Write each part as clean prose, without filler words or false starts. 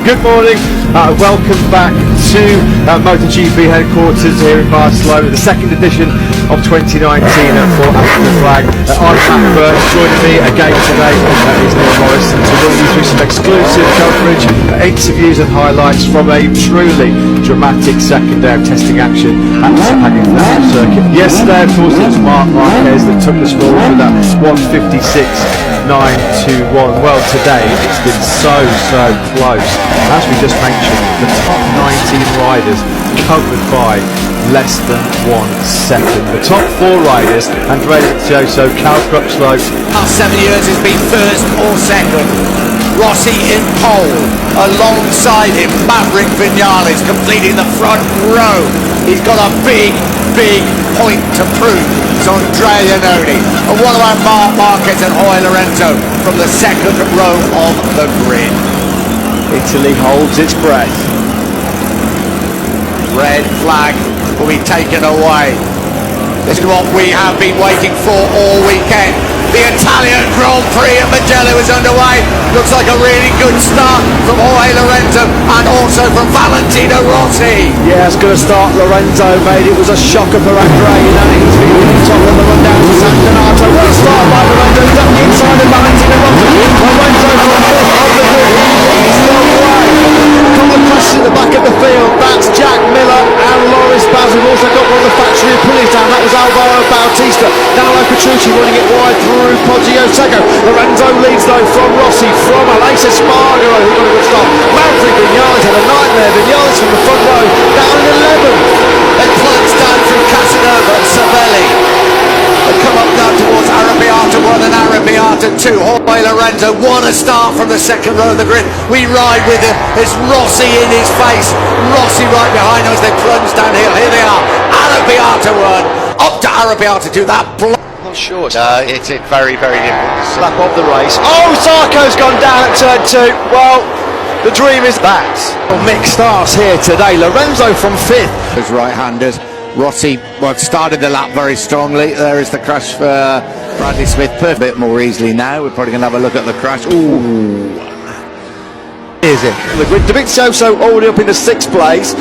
Good morning, welcome back to Moto GP headquarters here in Barcelona, the second edition of 2019 for After the Flag. I'm Matt Burke, joining me again today is Neil Morrison to run you through some exclusive coverage, interviews and highlights from a truly dramatic second day of testing action at the Sepang circuit. Yesterday, of course, it was Marc Marquez that took us forward with that 156.921. Well, today it's been so close. As we just mentioned, the top 19 riders covered by less than 1 second. The top 4 riders, Andrea Dovizioso, Cal Crutchlow. Last 7 years has been first or second. Rossi in pole, alongside him Maverick Vinales completing the front row. He's got a big point to prove. It's Andrea Iannone and one of our Marc Marquez and Jorge Lorenzo from the second row of the grid. Italy holds its breath. Red flag will be taken away. This is what we have been waiting for all weekend. The Italian Grand Prix at Mugello is underway. Looks like a really good start from Jorge Lorenzo and also from Valentino Rossi. Yeah, it's going to start. Lorenzo made it was a shocker for Andrea Iannone. He's been on top of the run down to San Donato. What a start by Lorenzo. He's up the inside of Valentino Rossi. Lorenzo from the fifth of the grid. He's still away. A couple of crashes at the back of the field. That's Jack Miller and Loris Baz. We've also got one of the factory pulleys down. That was Alvaro Bautista. Now Petrucci running it wide through Poggio Secco. Lorenzo leads though from Rossi, from Aleix Espargaro, who got a good start. Maverick Vinales had a nightmare. Vinales from the front row, down in 11th. They plunge down through Casanova and Savelli. They come up now towards Arrabbiata 1 and Arrabbiata 2. Jorge Lorenzo, what a start from the second row of the grid. We ride with him. There's Rossi in his face. Rossi right behind him as they plunge downhill. Here they are. Arrabbiata 1, up to Arrabbiata 2. That Not sure. it's very difficult. Lap of the race. Oh, Zarco's gone down at turn 2. Well, the dream is that. Mixed starts here today. Lorenzo from 5th. Those right-handers. Rossi started the lap very strongly. There is the crash for Bradley Smith. A bit more easily now. We're probably going to have a look at the crash. Ooh. Is it? Dovizioso already up in the 6th place.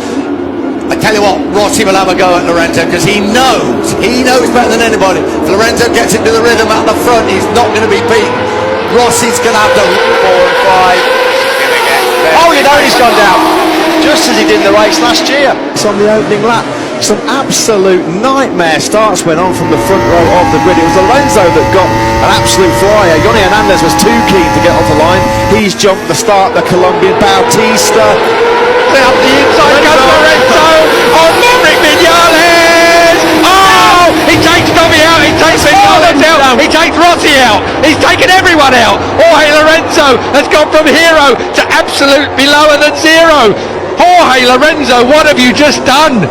I tell you what, Rossi will have a go at Lorenzo because he knows better than anybody. If Lorenzo gets into the rhythm at the front, he's not going to be beaten. Rossi's going to have to 4 and 5. Oh, you know he's gone down, just as he did in the race last year. It's on the opening lap. Some absolute nightmare starts went on from the front row of the grid. It was Lorenzo that got an absolute flyer. Johnny Hernandez was too keen to get off the line. He's jumped the start, the Colombian Bautista. Out the inside goes Lorenzo. Oh, Maverick Vinales! Oh, he takes Tommy out. He takes Vinales out. He takes Rossi out. He's taken everyone out. Jorge Lorenzo has gone from hero to absolutely lower than zero. Jorge Lorenzo, what have you just done?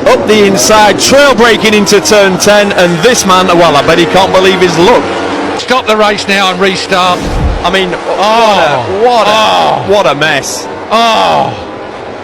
Up the inside, trail breaking into turn 10, and this man, well, I bet he can't believe his luck. Stop the race now and restart. I mean, what a mess. Oh,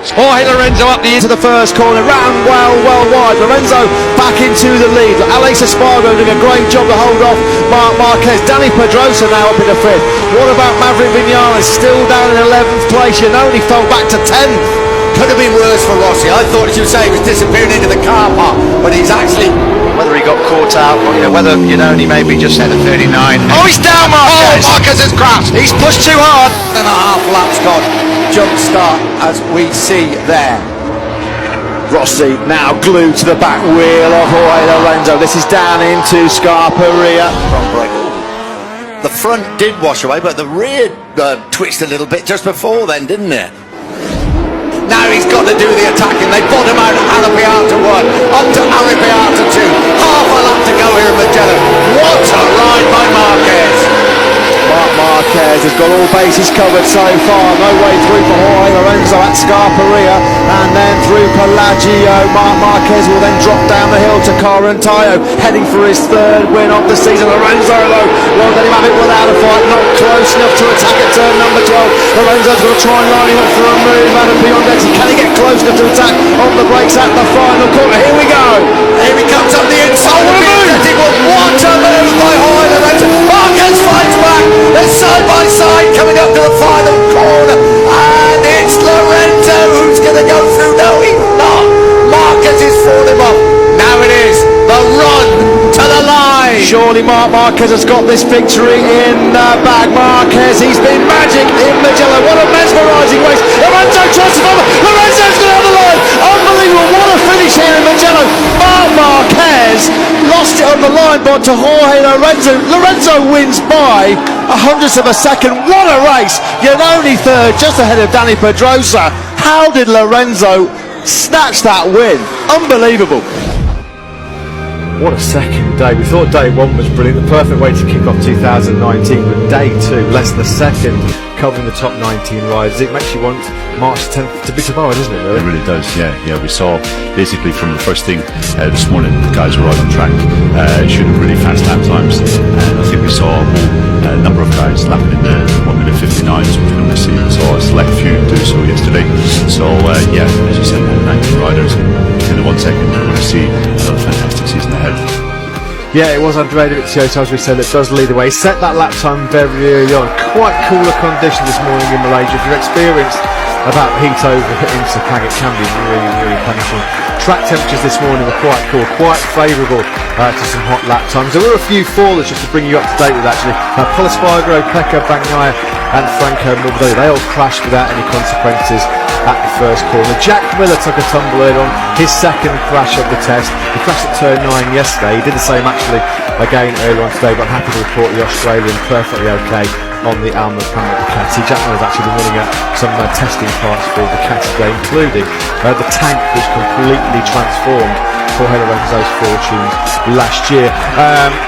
Jorge Lorenzo up the into the first corner, round well wide. Lorenzo back into the lead. Aleix Espargaro doing a great job to hold off Marc Marquez. Danny Pedrosa now up in the 5th. What about Maverick Vinales? Still down in 11th place. Iannone fell back to 10th. Could have been worse for Rossi. I thought, as you say, he was disappearing into the car park, but he's actually... Whether he got caught out, or, whether Iannone maybe just had a 39. Oh, he's down, Marquez! Oh, Marquez has crashed! He's pushed too hard! And a half lap's gone. Jump start, as we see there. Rossi now glued to the back wheel of Jorge Lorenzo. This is down into Scarperia. Front brake. The front did wash away, but the rear twitched a little bit just before then, didn't it? Now he's got to do the attacking. They bottom out at Arrabbiata 1, up to Arrabbiata 2. Half a lap to go here in Mugello. What a ride by Marquez. Marc Marquez has got all bases covered so far. No way through for Jorge Lorenzo at Scarperia, and then through Pelagio. Marc Marquez will then drop down the hill to Carantaio, heading for his 3rd win of the season. Lorenzo though won't let him have it without a fight. Not close enough to attack at turn number 12. Lorenzo's going to try and line him up for a move out of beyond exit. Can he get close enough to attack on the brakes at the final corner? Here we go. Here he comes up the inside. What a move by Jorge Lorenzo. Marquez fights back. They're side by side coming up to the final corner, and it's surely Marc Marquez has got this victory in bag. Marquez, he's been magic in Mugello. What a mesmerising race. Lorenzo tries to follow. Lorenzo's got on the line. Unbelievable. What a finish here in Mugello. Marc Marquez lost it on the line, but to Jorge Lorenzo. Lorenzo wins by a hundredth of a second. What a race. You're only third, just ahead of Danny Pedrosa. How did Lorenzo snatch that win? Unbelievable. What a second day. We thought day one was brilliant, the perfect way to kick off 2019, but day two, less than a second, covering the top 19 riders. It makes you want March 10th to be tomorrow, doesn't it, really? It really does, yeah. We saw basically from the first thing this morning, the guys were right on track, shooting really fast lap times, and I think we saw a number of guys lapping in the 1 minute 59s, which we normally see. We saw a select few do so yesterday. So yeah, as you said, 19 riders in the 1 second. We're going to see another fantastic season ahead. Yeah, it was Andrea Dovizioso, as we said, that does lead the way. He set that lap time very early on. Quite cooler conditions this morning in Malaysia. If you're experienced about heat over in Sepang, it can be really punishing. Track temperatures this morning were quite cool, quite favourable to some hot lap times. There were a few fallers, just to bring you up to date with actually. Paul Espargaro, Pecco Bagnaia and Franco Morbidelli, they all crashed without any consequences at the first corner. Jack Miller took a tumble in on his second crash of the test. He crashed at turn 9 yesterday. He did the same actually again earlier on today, but I'm happy to report the Australian perfectly okay on the Alma Panel Ducati. Jack Miller's actually been running at some testing parts for the Ducati today, including the tank, which completely transformed Jorge Lorenzo's fortunes last year.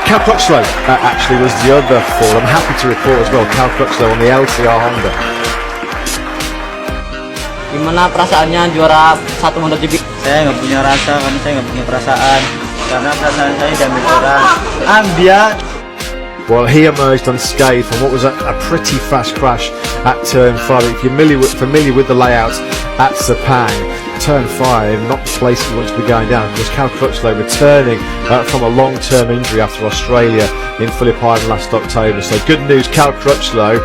Cal Crutchlow actually was the other fall. I'm happy to report as well, Cal Crutchlow on the LCR Honda. Gimana perasaannya juara satu Moto GP? Saya nggak punya rasa, karena saya nggak punya perasaan. Karena perasaan saya diambil orang. Ambil. Well, he emerged unscathed from what was a pretty fast crash at turn 5. If you're familiar with the layout at Sepang, turn 5, not the place you want to be going down. Of course, Cal Crutchlow returning from a long-term injury after Australia in Phillip Island last October. So good news, Cal Crutchlow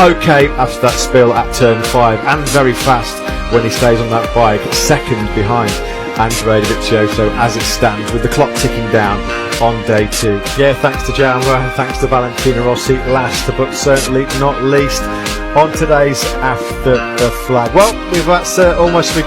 okay after that spill at turn 5, and very fast when he stays on that bike, second behind Andrea Dovizioso as it stands, with the clock ticking down on day 2. Yeah, thanks to Jalma and thanks to Valentino Rossi, last but certainly not least on today's After the Flag. Well, that's almost